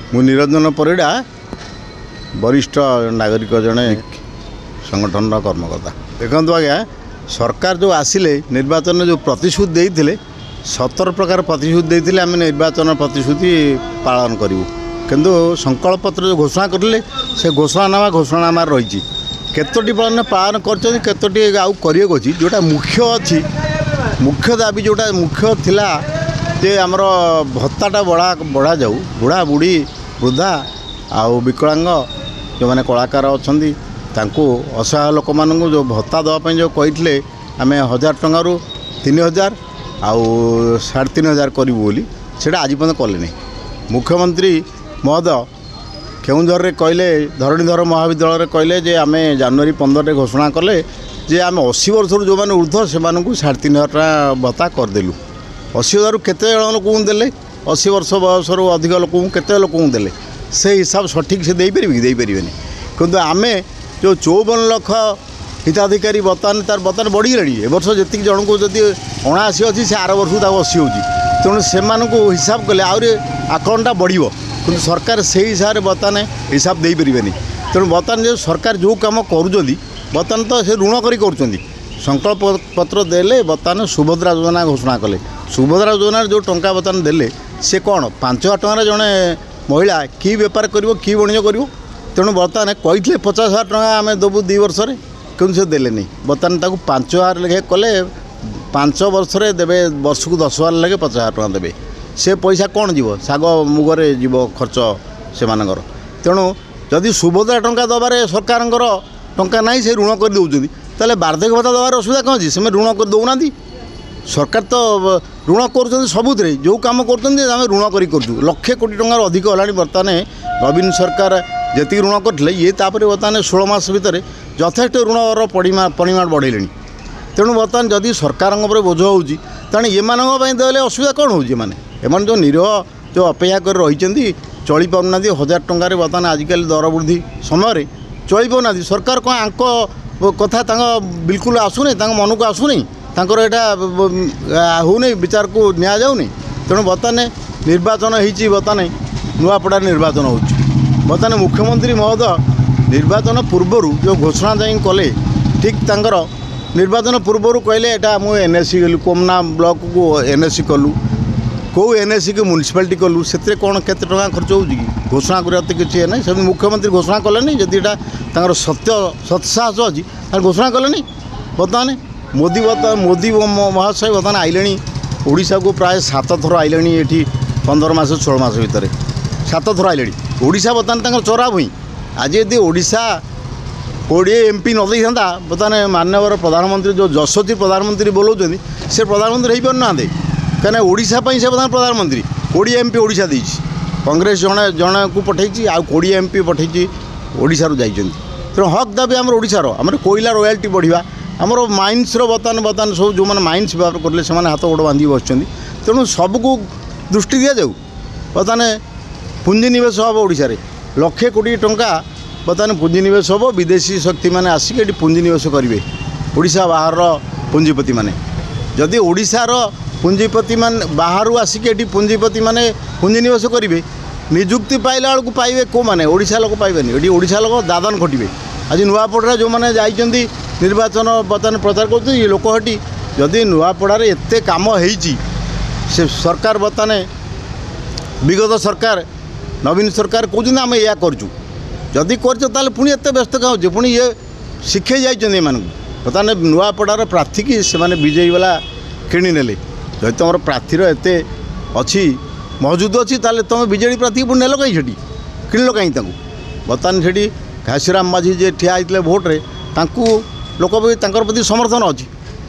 मु निरंजन परिड़ा वरिष्ठ नागरिक जड़े संगठन कर्मकर्ता देखो आज्ञा सरकार जो आसिले निर्वाचन जो प्रतिश्रुति देते 17 प्रकार प्रतिश्रुति देते आम निर्वाचन प्रतिश्रुति पालन करूँ किंतु संकल्प पत्र जो घोषणा करले से घोषणानामा रही केतोटी पालन कर आउ अच्छी जोटा मुख्य अच्छी मुख्य दाबी जोटा मुख्य थिला जे आमर भत्ताटा बढ़ा जाऊ बुढ़ा बुढ़ी वृद्धा आउ विकलांग जो मैंने कलाकार अच्छा असहाय लोक मानू जो भत्ता देवाई जो कही आम 1000 टंकारु 3000 आउ 3500 करूँ बोली से आज पर्यटन कले नहीं। मुख्यमंत्री महोदय केउंझर रे कहले धरणीधर महाविद्यालय कहले जे आम जनवरी 15 घोषणा कले जे आम 80 वर्ष जो मैंने ऊर्ध्व से 3500 टका भत्ता करदेलु 80,000 केते लोक देले 80 वर्ष बयस अधिक लोक केते लोक देले से हिसाब सठिक से दे पारे किंतु आम जो 54 लाख हिताधिकारी बर्तमान बढ़ीगले ए वर्ष जी जन को जब 79 अच्छी से आर वर्ष 80 होती तेणु से हिसाब कले आहरी आकलनटा बढ़ो कि सरकार से हिसाब से बर्तमान हिसाब दे पारे तेणु बर्तमान जो सरकार जो कम बर्तमान तो से ऋण कर संकल्प पत्र देले बर्तमान सुभद्रा योजना घोषणा कले सुभद्रा योजना जो टंका बर्तमान देले से कौन 5000 टकर जड़े महिला कि बेपार कर वाणिज्य कर तेणु बर्तमान कही 50,000 टका आम देवु 2 वर्ष क्यों से देले नहीं बर्तमान 5,000 लेखे कले 5 वर्ष देवे वर्ष को 10,000 लगे 50,000 टका देवे से पैसा कौन जीव शाग मुगरे जीव खर्च से मानकर तेणु जदि सुभद्रा टंका दबारे सरकार टंका ना से ऋण कर दौरान ताले वार्धक्य भत्ता दबार असुविधा कौन अच्छी से ऋण कर दौना सरकार तो ऋण कर सबुरे जो कम कर ऋण कर लक्षे कोटी टंकार अधिक है बर्तमान नवीन सरकार जी ऋण करते ये बर्तमान 16 मास भितर यथेष्ट ऋणर परिमाण बढ़ेले तेणु बर्तमान जदि सरकार बोझ होने ये देले असुविधा कौन होने जो निरीह जो अपेक्षा कर रही चली पाना 1000 टकर बर्तमान आजिकल दर वृद्धि समय चली पाना सरकार कौन आंक कथा बिल्कुल आसुनी मन को आसुनी यहाँ होने विचार को नि जाऊनी तेणु बर्तमान निर्वाचन हो बर्तमान नुआपड़ा निर्वाचन हो बर्तमान मुख्यमंत्री महोदय निर्वाचन पूर्वर जो घोषणा जाए कले ठीक तांकर निर्वाचन पूर्वर कहले एटा मु एनएससी गलु कोमना ब्लॉक को एनएससी कलु कौ एनएससी को म्युनिसिपालिटी कलु से कौन केते टका खर्च हो घोषणा करवा तो किसी ना से मुख्यमंत्री घोषणा कले नहीं जदि एटा सत्साहस अच्छी घोषणा कले नहीं बर्तमान मोदी महाशय बर्तमान आइले ओडिशा को प्राय 7 थर आइले ये 15 मास 16 मास भितर 7 थर आइले ओडिशा बर्तमान चोरा भूई आज यदि ओडिशा 20 MP न दे था बर्तमान माननीय प्रधानमंत्री जो यशस्वी प्रधानमंत्री बोलाऊँ से प्रधानमंत्री हो पार ना कहीं ओडिशा से बर्तमान प्रधानमंत्री 20 MP ओडिशा दी कांग्रेस जड़े को पठे आउ 20 MP पठे ओडिशा जाइए तेणु हक दाबी आम ओडिशार आम कोयला रॉयल्टी बढ़िया आमर माइन्स बर्तमान सब जो मैंने माइन्स व्यवहार करें से हाथ गोड़ बांधि बस तेणु सबको दृष्टि दि जाऊ बर्तमान पुंजीनिवेश हम ओडिशा लक्षे कोटी टंका बर्तमान पुंजीनिवेश हम विदेशी शक्ति मैंने आसिक ये पुंजीनिवेश करेंगे ओडिशा बाहर पुंजीपति मैंने जदि ओडिशार पुंजीपति मान बाहर आसिक ये पुंजीपति मैंने पुंजीनिवेश करेंगे निजुक्ति पाइला बेलू पाइबे कौ मैंने ओडिशा लोक पाइबेनि ये ओडिशा लोक दादन खटिबे आज नुआपड़ा जो मैंने जाइए निर्वाचन बर्तमान प्रचार कर लोक हटी जदि नुआपड़ार एत कम से सरकार बर्तमान विगत सरकार नवीन सरकार कहते आम या करूँ जदि कर पुणी एत व्यस्त क्या हो पुणी ये शिखे जाइए बर्तमान नुआपड़ार प्रार्थी की से विजयी वाला किणी ने जदि तुम प्रार्थीर एत अच्छी मौजूद अच्छी तुम विजेडी प्रार्थी पुणी नेल कहीं किणल कहीं बर्तमान से घासीराम माझी जे ठिया होते भोट्रे लोक प्रति समर्थन अच्छी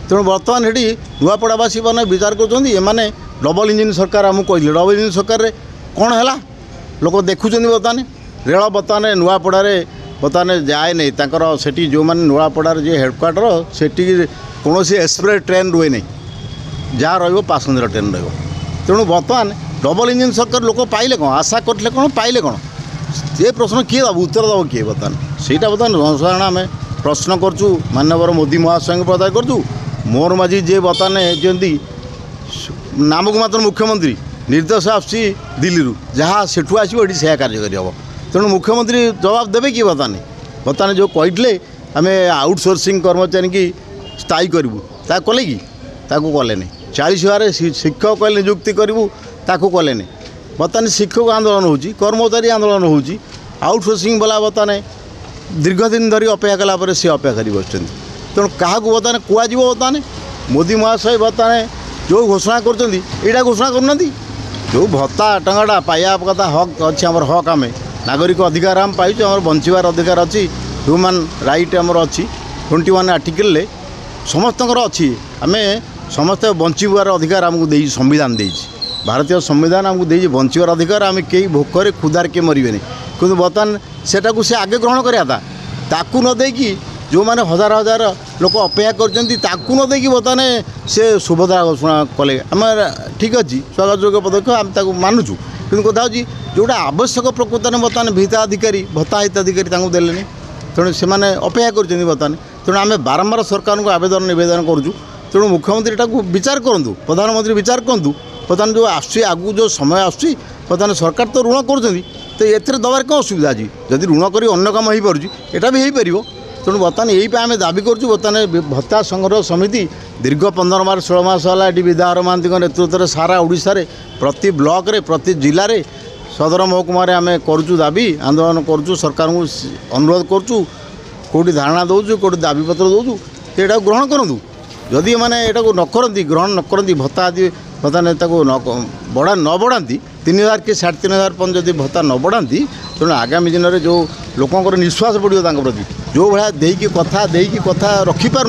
तेणु बर्तमान से नुआपड़ावासी मैंने विचार कर डबल इंजिन सरकार आमको कहते डबल इंजिन सरकार रे कौन है लोक देखुं बर्तमान रेल बर्तमान नुआपड़े बर्तमान जाए नहीं से जो मैंने नुआपड़ार जे हेडक्वार्टर से कौन एक्सप्रेस ट्रेन रुए नहीं जहाँ रैसेंजर ट्रेन रेणु बर्तमान डबल इंजिन सरकार लोक पाइले कौन आशा करते कौन पाइले कौन ये प्रश्न किए दब उत्तर दब किए बर्तमान सहीटा बर्तमान जनसाधारण आम प्रश्न करचु माननीय मोदी महाशय को प्रचार करचु मोहन माझी जे बर्तमान जमी नामक मात्र मुख्यमंत्री निर्देश आसूँ दिल्ली जहाँ सेठू आसो ये से कार्यकारी हम तेणु मुख्यमंत्री जवाब देवे कि बर्तमान जो कहते आम आउटसोर्सिंग कर्मचारी की स्थायी करूँ ता कले कि कले 40,000 शिक्षक कहले नियुक्ति करूँ ताकू कले बर्तमान शिक्षक आंदोलन हो कर्मचारी आंदोलन हो आउटसोर्सिंग वाला बर्तमान दीर्घ दिन धरी अपेक्षा कलापर सी अपेक्षा कर बस तेणु क्या बर्तमान कहुज बर्तमान मोदी महाशय बर्तमान जो घोषणा कर घोषणा करना जो भत्ता टंगाटा पाया कथा हक अच्छी आम हक आम नागरिक अधिकार आम पाइचु आम बंचार अधिकार अच्छी ह्यूमन राइट आमर अच्छी 21 आर्टिकल समस्त अच्छी आम समस्ते बंचार अधिकार आमको दे संविधान दे भारतीय संविधान आमको दे बंचार अधिकार आम कई भोकर क्षुधार किए मरबे कि बर्तमान सेटा से आगे ग्रहण कराया ताकू न देकी जो मैंने हजार हजार लोक अपेक्षा कर नदी बर्तमान से सुभद्रा घोषणा कले आम ठीक अच्छे स्वागत योग्य पदक्षेप आम ताकू मानुचु कि कथा हो जोटा आवश्यक प्रकृत में बर्तमान हिताधिकारी भत्ता हिताधिकारी देले तेणु से अपेक्षा कर बर्तमान तेणु आम बारंबार सरकार को आवेदन नवेदन करूँ तेणु मुख्यमंत्री को विचार करूँ प्रधानमंत्री विचार करूँ बर्तमान जो आगू जो समय आसूँ बर्तमान सरकार तो ऋण कर तो ये दबार कौन असुविधा अच्छी जदि ऋण कर अन्न कम हो पार्टी यहाँ भी हो पार तेणु बर्तमान यही आम दाबी करूँ बर्तमान भत्ता संग्रह समिति दीर्घ 15 मास 16 मास है ये विद्याधर महांती नेतृत्व में सारा ओडिशा रे प्रति ब्लॉक रे प्रति जिले में सदर महकुमा आम करूँ दाबी आंदोलन करूँ सरकार को अनुरोध करूँ कौटी धारणा दौचु कौटी दाबीपत्र दौचु तो यहाँ ग्रहण करूँ जदि मैंने यहाँ न करती ग्रहण न करती भत्ता आदि बर्तमान बढ़ा न बढ़ाती 3,000 कि 3,500 पर्यटन जब भत्ता न बढ़ाती तेणु आगामी दिन में जो लोकंर निश्वास बढ़ो प्रति जो भाया देकी कथा रखिपार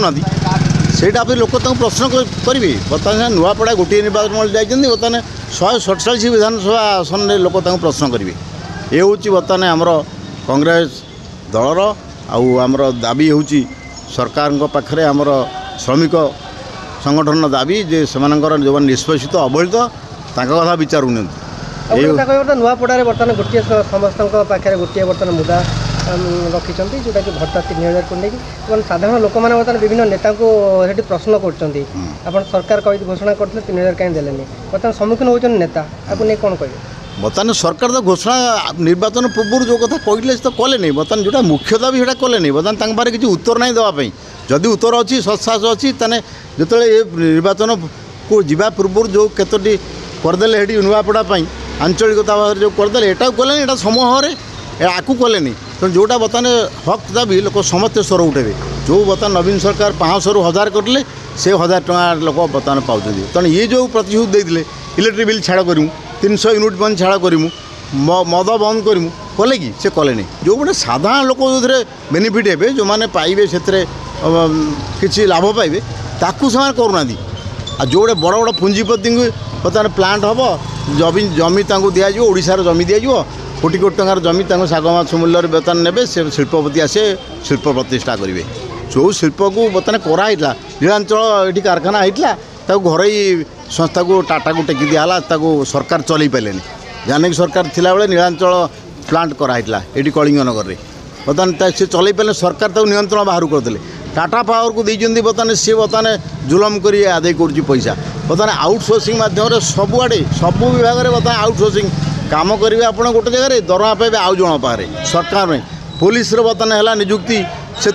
सेटा भी लोक प्रश्न करेंगे बर्तमान नुआपड़ा गोटे निर्वाचन मंडल जाइए बर्तमान 147 विधानसभा आसन में लोक प्रश्न करेंगे ये हूँ बर्तमान आमर कांग्रेस दलर आमर दाबी हूँ सरकार पाखे आमर श्रमिक संगठन दाबी जे सेमानकर जो निष्पेषित अवहेलित कथा विचार नुआपड़ा बर्तमान गोटे समस्त पाखे गोटे बर्तमान मुद्दा रखी जोटा कि भत्ता 3,000 को लेकिन साधारण लोक मैंने बर्तमान विभिन्न नेता को प्रश्न कर सरकार कही घोषणा करते 3,000 कहीं देने बर्तमान सम्मुखीन होती नेता आपको नहीं कौन कहे बर्तमान सरकार तो घोषणा निर्वाचन पूर्व जो कथा कहले तो कले नहीं बर्तमान जोटा मुख्य दाबी से कले नहीं बर्तमान पाखे किसी उत्तर नहीं देवाई जदि उत्तर अच्छी सत्साहस अच्छी ताने जो निर्वाचन को जीवा पूर्व जो केतोटी करदे ये नुआपड़ा आंचलिकता भाव जो करदे यहाँ कले यहाँ समूह आपको कले नहीं तो जोटा बर्तमान हक दाबी लोक समस्ते स्वर उठेबे जो बर्तमान नवीन सरकार 500 ରୁ 1000 करले से 1000 टका लोक बर्तमान पाँच तेणु ये जो प्रतिश्रुति देते इलेक्ट्रिक बिल छाड़ करूँ 300 यूनिट बंद छाड़ करूँ मद बंद करूँ कले कि से कले नहीं जो गोटे साधारण लोक जो बेनिफिट हे जो मैंने पाइबे से किसी लाभ पाइबे ताकू से करूना आ जो गोटे बड़ बड़ पुंजीपति बर्तमान प्लांट हम जमी दिज्व ओडार जमी दिज्व कोटी कोटी टंकार जमी शाग माछ मूल्य वेतन ने से शिल्पपति आसे शिल्प प्रतिष्ठा करेंगे जो शिल्प को बर्तमान कराइला नीलांचल ये कारखाना होता घर संस्था को टाटा को टेकी दिहला सरकार चल पारे जानकी सरकार थिला बेले नीलांचल प्लांट कराइला ये कलिंग नगर में बर्तमान से चल पारे सरकार नियंत्रण बाहर करदे टाटा पावर को देती बर्तमान सी बर्तमान जुलम कर आदाय कर पैसा बर्तमान आउटसोर्सिंग माध्यम सबुआड़े सब विभाग में बर्तमान आउटसोर्सिंग काम करेंगे आप गोटे जगह दरमा पाइबे आउ जन पाखे सरकार में पुलिस बर्तमान है निजुक्ति से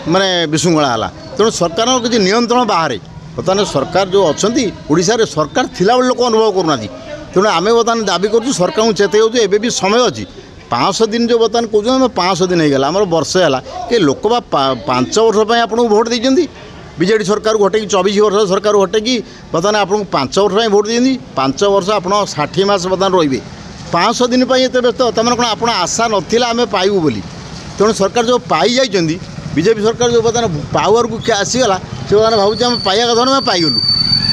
माने विशृंखला है तेणु सरकार किसी नियंत्रण बाहर बर्तमान सरकार जो अच्छा ओडिशा रे सरकार थिला लोक अनुभव करूना तेणु आम बर्तमान दाबी कर सरकार को चेत एवं भी समय अच्छी 500 दिन जो बर्तमान कहते 500 दिन होगा आम वर्षे है कि लोक 5 वर्ष आपको भोट देती बीजेडी सरकार को हटेकी 24 वर्ष सरकार को हटेकी बर्तमान आपको 5 वर्ष भोट देती 5 वर्ष आप 60 मास बर्तमान रे 500 दिन ये व्यस्त तमें कौन आप आशा नाला आम पाइबू बोली तेणु सरकार जो पाई जाइए बीजेपी सरकार जो बर्तमान पावर को क्या आसीगला से बर्तमान भावुँ आम पाइबा कथा आम पाइगलु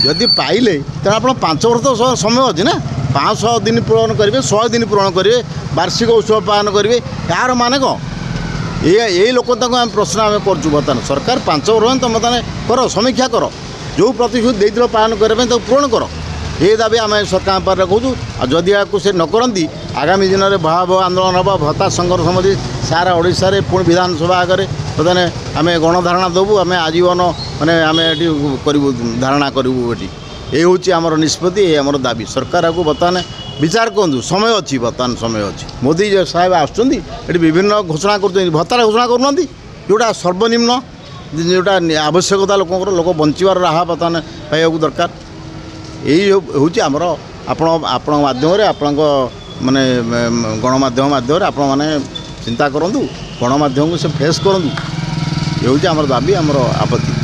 जदि पाइले तेना आप 5 वर्ष तो समय अच्छी ना 500 दिन पूरण करेंगे 100 दिन पूरण करेंगे वार्षिक उत्सव पालन करेंगे यार माने कौन यही लोक आम प्रश्न आम कर बर्तमान सरकार 5 वर्ष तुम बर्तमान कर समीक्षा कर जो प्रतिश्रुति देते पालन करने पूरण कर ये दाबी आम सरकार पाखे कहूँ जदि आपको से न करती आगामी दिन में भयावह आंदोलन हम भत्ता संघर्ष समिति सारा ओडिशा रे पुणी विधानसभा आगे बर्तमान आम गणधारणा देवु आम आजीवन माने आम ये करूँ धारणा करूँ ये ये हूँ आमर निष्पत्ति ये आमर दाबी सरकार को बर्तमान विचार करूँ समय अच्छी बर्तमान समय अच्छी मोदी साहेब आसुँच विभिन्न घोषणा कर भत्तार घोषणा करूँ जोटा सर्वनिम्न जोटा आवश्यकता लोक बंचार राह बर्तमान पाइबा दरकार यही हूँ आमर आपण माध्यम आपण माने गणमाध्यम माध्यम आपण मैंने चिंता करूँ गणमाध्यम को से फेस करूँ ये हूँ आमर दाबी आमर आपत्ति।